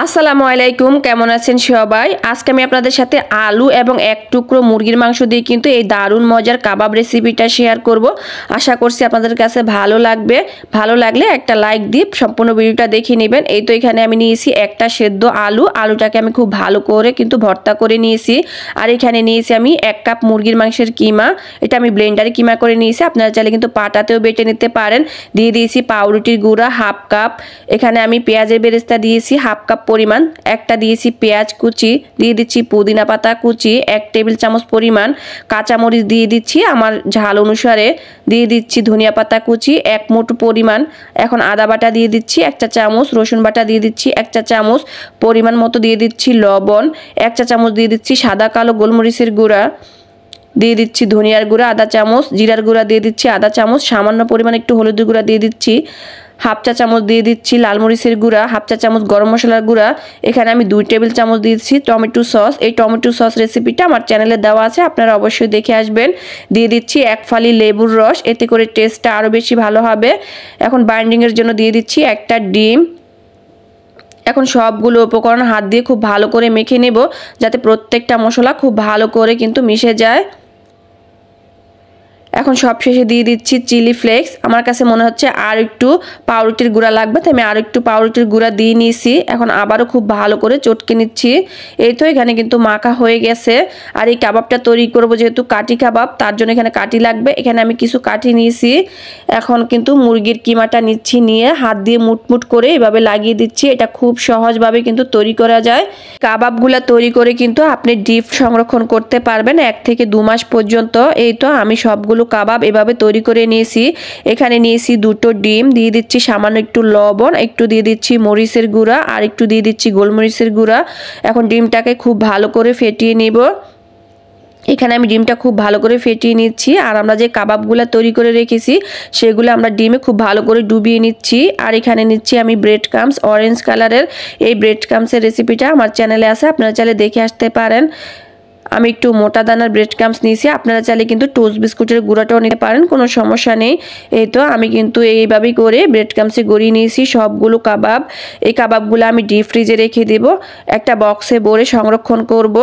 আসসালামু আলাইকুম, কেমন আছেন সবাই? আজকে আমি আপনাদের সাথে আলু এবং এক টুকরো মুরগির মাংস দিয়ে কিন্তু এই দারুণ মজার কাবাব রেসিপিটা শেয়ার করব। আশা করছি আপনাদের কাছে ভালো লাগবে। ভালো লাগলে একটা লাইক দিয়ে সম্পূর্ণ ভিডিওটা দেখে নেবেন। এই তো এখানে আমি নিয়েছি একটা সেদ্ধ আলুটাকে আমি খুব ভালো করে কিন্তু ভর্তা করে নিয়েছি। আর এখানে নিয়েছি আমি 1 কাপ মুরগির মাংসের কিমা। এটা আমি ব্লেন্ডারে কিমা করে নিয়েছি, আপনারা চাইলে কিন্তু পাটাতেও বেটে নিতে পারেন। দিয়ে দিয়েছি পাউরুটির গুঁড়া হাফ কাপ। এখানে আমি পেঁয়াজের বেরেস্তা দিয়েছি হাফ কাপ পরিমাণ, একটা দিয়েছি পেঁয়াজ কুচি, দিয়ে দিচ্ছি পুদিনা পাতা কুচি 1 টেবিল চামচ পরিমাণ, কাঁচামরিচ দিয়ে দিচ্ছি আমার ঝাল অনুসারে, দিয়ে দিচ্ছি ধনিয়া পাতা কুচি 1 মুঠো পরিমাণ। এখন আদা বাটা দিয়ে দিচ্ছি 1 চা চামচ, রসুন বাটা দিয়ে দিচ্ছি 1 চা চামচ, পরিমাণ মতো দিয়ে দিচ্ছি লবণ, 1 চা চামচ দিয়ে দিচ্ছি সাদা কালো গোলমরিচের গুঁড়া, দিয়ে দিচ্ছি ধনিয়ার গুঁড়া আধা চামচ, জিরার গুঁড়া দিয়ে দিচ্ছি আধা চামচ, সামান্য পরিমাণ একটু হলুদের গুঁড়া দিয়ে দিচ্ছি হাফ চা চামচ, দিয়ে দিচ্ছি লাল মরিচের গুঁড়া হাফ চা চামচ, গরম মশলার গুঁড়া। এখানে আমি 2 টেবিল চামচ দিয়েছি টমেটো সস। এই টমেটো সস রেসিপিটা আমার চ্যানেলে দেওয়া আছে, আপনারা অবশ্যই দেখে আসবেন। দিয়ে দিচ্ছি 1 ফালি লেবুর রস, এতে করে টেস্টটা আরও বেশি ভালো হবে। এখন বাইন্ডিংয়ের জন্য দিয়ে দিচ্ছি একটা ডিম। এখন সবগুলো উপকরণ হাত দিয়ে খুব ভালো করে মেখে নেব, যাতে প্রত্যেকটা মশলা খুব ভালো করে কিন্তু মিশে যায়। এখন সব শেষে দিয়ে দিচ্ছি চিলি ফ্লেক্স। আমার কাছে মনে হচ্ছে আর একটু পাউরুটির গুঁড়া লাগবে, তাই আমি আর একটু পাউরুটির গুঁড়া দিয়ে নিয়েছি। এখন আবারও খুব ভালো করে চটকে নিচ্ছি। এই তো এখানে কিন্তু মাখা হয়ে গেছে। আর এই কাবাবটা তৈরি করব যেহেতু কাঠি কাবাব, তার জন্য এখানে কাঠি লাগবে। এখানে আমি কিছু কাঠি নিয়েছি। এখন কিন্তু মুরগির কিমাটা নিচ্ছি, নিয়ে হাত দিয়ে মুটমুট করে এভাবে লাগিয়ে দিচ্ছি। এটা খুব সহজভাবে কিন্তু তৈরি করা যায়। কাবাবগুলো তৈরি করে কিন্তু আপনি ডিপ সংরক্ষণ করতে পারবেন 1 থেকে 2 মাস পর্যন্ত। এই তো আমি সবগুলো কাবাব এভাবে তৈরি করে নিয়েছি। এখানে নিয়েছি 2টো ডিম, দিয়ে দিচ্ছি সামান্য একটু লবণ, একটু দিয়ে দিচ্ছি মরিচের গুঁড়া, আর একটু দিয়ে দিচ্ছি গোলমরিচের গুঁড়া। এখন ডিমটাকে খুব ভালো করে ফেটিয়ে নেব। এখানে আমি ডিমটা খুব ভালো করে ফেটিয়ে নিচ্ছি। আর আমরা যে কাবাবগুলো তৈরি করে রেখেছি সেগুলো আমরা ডিমে খুব ভালো করে ডুবিয়ে নিচ্ছি। আর এখানে নিচ্ছি আমি ব্রেড ক্রাম্বস অরেঞ্জ কালারের। এই ব্রেড ক্রাম্বসের রেসিপিটা আমার চ্যানেলে আছে, আপনারা চাইলে দেখে আসতে পারেন। আমি একটু মোটা দানার ব্রেড ক্রাম্বস নিয়েছি, আপনারা চাইলে কিন্তু টোস্ট বিস্কুটের গুঁড়াটাও নিতে পারেন, কোনো সমস্যা নেই। এই তো আমি কিন্তু এইভাবেই করে ব্রেড ক্রাম্বসে গড়িয়ে নিয়েছি সবগুলো কাবাব। এই কাবাবগুলো আমি ডিপ ফ্রিজে রেখে দেব, একটা বক্সে ভরে সংরক্ষণ করব।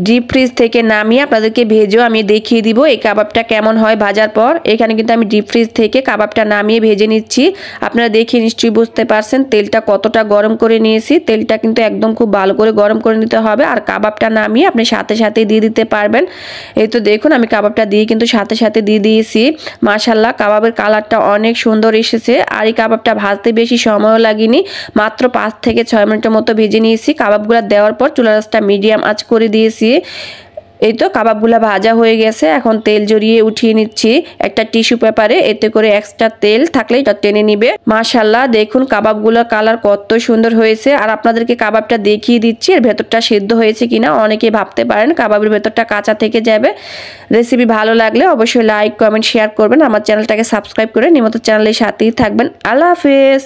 ডিপ ফ্রিজ থেকে নামিয়ে আপনাদেরকে ভেজেও আমি দেখিয়ে দিব এই কাবাবটা কেমন হয় ভাজার পর। এখানে কিন্তু আমি ডিপ ফ্রিজ থেকে কাবাবটা নামিয়ে ভেজে নিচ্ছি। আপনারা দেখে নিশ্চয়ই বুঝতে পারছেন তেলটা কতটা গরম করে নিয়েছি। তেলটা কিন্তু একদম খুব ভালো করে গরম করে নিতে হবে। আর কাবাবটা নামিয়ে আপনি সাথে সাথে দিয়ে দিতে পারবেন। এই তো দেখুন আমি কাবাবটা দিয়ে কিন্তু সাথে সাথে দিয়ে দিয়েছি। মাশাআল্লাহ, কাবাবের কালারটা অনেক সুন্দর এসেছে। আর এই কাবাবটা ভাজতে বেশি সময়ও লাগেনি, মাত্র 5 থেকে 6 মিনিটের মতো ভেজে নিয়েছি। কাবাবগুলো দেওয়ার পর চুলার আঁচটা মিডিয়াম আঁচ করে দিয়েছি। এই তো কাবাবগুলা ভাজা হয়ে গেছে। এখন তেল জড়িয়ে উঠিয়ে নিচ্ছি একটা টিস্যু পেপারে, এতে করে এক্সট্রা তেল থাকলে এটা টেনে নিবে। মাশাআল্লাহ, দেখুন কাবাবগুলোর কালার কত সুন্দর হয়েছে। আর আপনাদেরকে কাবাবটা দেখিয়ে দিচ্ছি এর ভেতরটা সিদ্ধ হয়েছে কিনা। অনেকে ভাবতে পারেন কাবাবের ভেতরটা কাঁচা থেকে যাবে। রেসিপি ভালো লাগলে অবশ্যই লাইক কমেন্ট শেয়ার করবেন। আমার চ্যানেলটাকে সাবস্ক্রাইব করে নিয়মিত চ্যানেলের সাথেই থাকবেন। আল্লাহ হাফেজ।